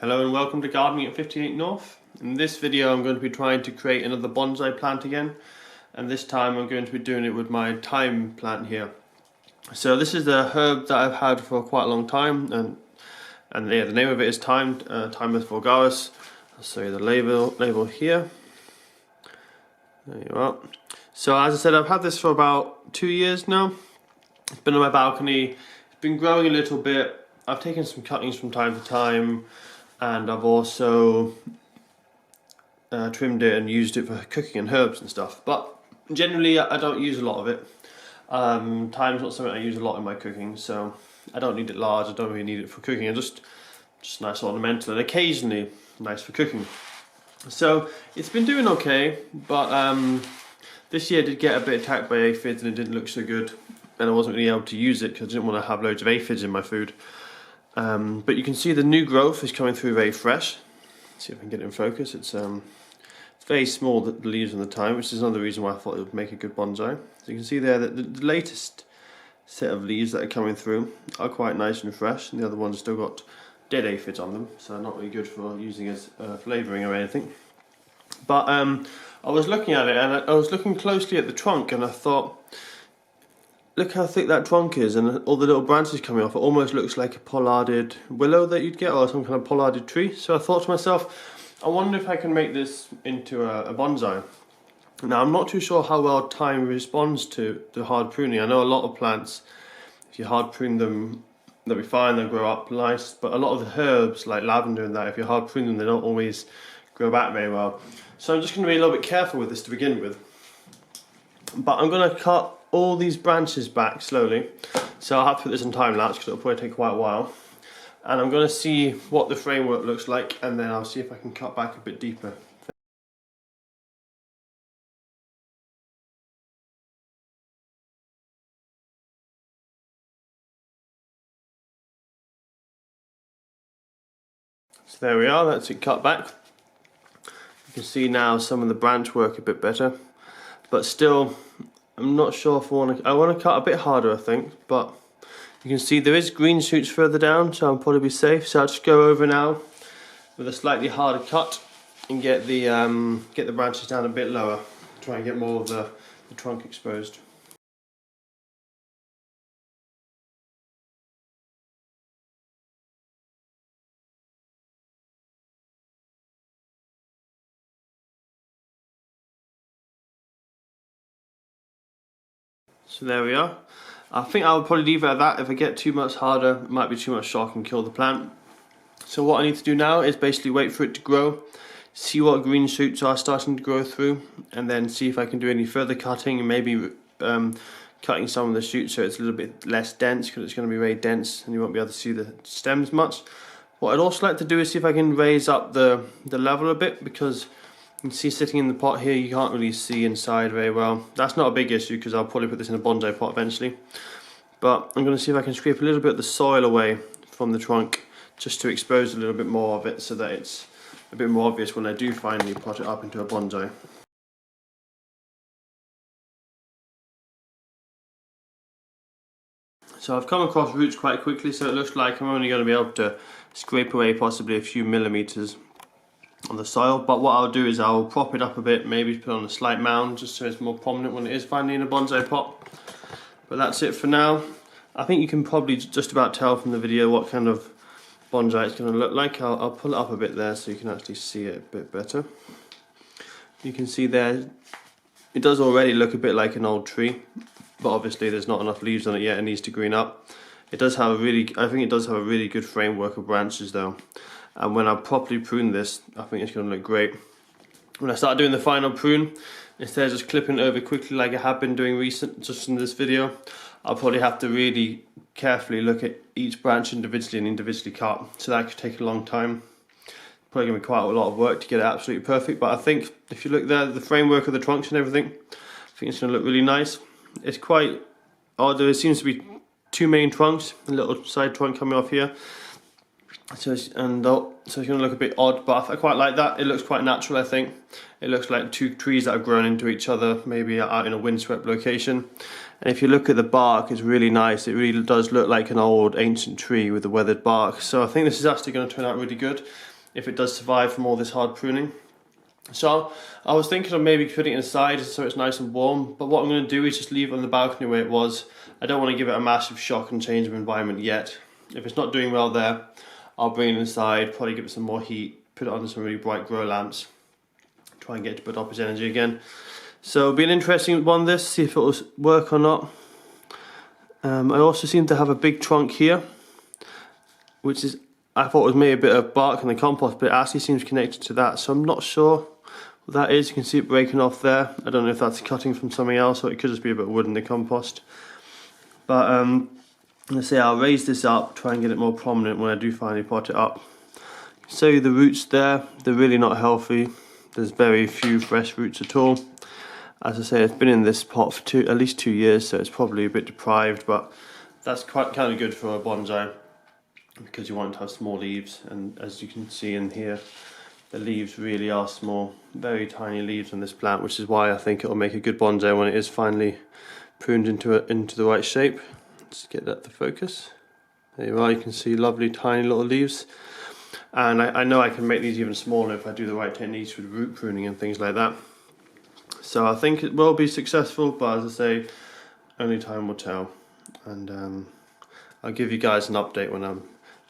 Hello and welcome to Gardening at 58 North. In this video I'm going to be trying to create another bonsai plant again, and this time I'm going to be doing it with my thyme plant here. So this is a herb that I've had for quite a long time, and yeah, the name of it is Thyme, Thymus vulgaris. I'll show you the label here. There you are. So as I said, I've had this for about 2 years now. It's been on my balcony, it's been growing a little bit. I've taken some cuttings from time to time, and I've also trimmed it and used it for cooking and herbs and stuff, but generally I don't use a lot of it. Thyme's not something I use a lot in my cooking, so I don't need it large. I don't really need it for cooking. It's just nice ornamental and occasionally nice for cooking. So it's been doing okay, but this year I did get a bit attacked by aphids and it didn't look so good, and I wasn't really able to use it because I didn't want to have loads of aphids in my food. But you can see the new growth is coming through very fresh. Let's see if I can get it in focus. It's very small, the leaves on the thyme, which is another reason why I thought it would make a good bonsai. So you can see there that the latest set of leaves that are coming through are quite nice and fresh, and the other ones still got dead aphids on them, so not really good for using as flavouring or anything. But I was looking at it, and I was looking closely at the trunk, and I thought, look how thick that trunk is, and all the little branches coming off. It almost looks like a pollarded willow that you'd get, or some kind of pollarded tree. So I thought to myself, I wonder if I can make this into a bonsai. Now I'm not too sure how well thyme responds to the hard pruning. I know a lot of plants, if you hard prune them, they'll be fine, they'll grow up nice. But a lot of the herbs, like lavender and that, if you hard prune them, they don't always grow back very well. So I'm just going to be a little bit careful with this to begin with. But I'm going to cut all these branches back slowly, so I'll have to put this on time lapse because it'll probably take quite a while, and I'm going to see what the framework looks like, and then I'll see if I can cut back a bit deeper. So there we are, that's it cut back. You can see now some of the branch work a bit better, but still I'm not sure if I want to cut a bit harder, I think, but you can see there is green shoots further down, so I'll probably be safe. So I'll just go over now with a slightly harder cut and get the branches down a bit lower, try and get more of the trunk exposed. So there we are. I think I'll probably leave it at that. If I get too much harder, it might be too much shock and kill the plant. So what I need to do now is basically wait for it to grow, see what green shoots are starting to grow through, and then see if I can do any further cutting, and maybe cutting some of the shoots so it's a little bit less dense, because it's going to be very dense and you won't be able to see the stems much. What I'd also like to do is see if I can raise up the level a bit, because you can see sitting in the pot here you can't really see inside very well. That's not a big issue because I'll probably put this in a bonsai pot eventually. But I'm going to see if I can scrape a little bit of the soil away from the trunk, just to expose a little bit more of it so that it's a bit more obvious when I do finally pot it up into a bonsai. So I've come across roots quite quickly, so it looks like I'm only going to be able to scrape away possibly a few millimeters on the soil, but what I'll do is I'll prop it up a bit, maybe put on a slight mound just so it's more prominent when it is finally in a bonsai pot. But that's it for now. I think you can probably just about tell from the video what kind of bonsai it's going to look like. I'll pull it up a bit there so you can actually see it a bit better. You can see there it does already look a bit like an old tree, but obviously there's not enough leaves on it yet, it needs to green up. It does have I think it does have a really good framework of branches though. And when I properly prune this, I think it's going to look great. When I start doing the final prune, instead of just clipping it over quickly like I have been doing just in this video, I'll probably have to really carefully look at each branch individually and individually cut. So that could take a long time. Probably going to be quite a lot of work to get it absolutely perfect. But I think if you look there, the framework of the trunks and everything, I think it's going to look really nice. It's quite odd. There seems to be two main trunks, a little side trunk coming off here. So it's going to look a bit odd, but I quite like that. It looks quite natural, I think. It looks like two trees that have grown into each other, maybe out in a windswept location. And if you look at the bark, it's really nice. It really does look like an old ancient tree with a weathered bark. So I think this is actually going to turn out really good. if it does survive from all this hard pruning. So I was thinking of maybe putting it inside so it's nice and warm, but what I'm going to do is just leave it on the balcony where it was. I don't want to give it a massive shock and change of environment yet. If it's not doing well there, I'll bring it inside, probably give it some more heat, put it under some really bright grow lamps, try and get it to put up its energy again. So it'll be an interesting one this, see if it will work or not. I also seem to have a big trunk here, which is, I thought was maybe a bit of bark in the compost, but it actually seems connected to that, so I'm not sure what that is. You can see it breaking off there. I don't know if that's cutting from something else, or it could just be a bit of wood in the compost. But let's say I'll raise this up, try and get it more prominent when I do finally pot it up. So the roots there, they're really not healthy. There's very few fresh roots at all. As I say, it's been in this pot for at least 2 years, so it's probably a bit deprived, but that's kind of good for a bonsai because you want it to have small leaves, and as you can see in here, the leaves really are small, very tiny leaves on this plant, which is why I think it will make a good bonsai when it is finally pruned into the right shape. Let's get that to focus. There you are, you can see lovely tiny little leaves. And I know I can make these even smaller if I do the right techniques with root pruning and things like that. So I think it will be successful, but as I say, only time will tell. And I'll give you guys an update when I'm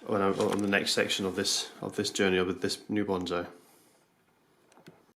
on the next section of this journey of this new bonsai.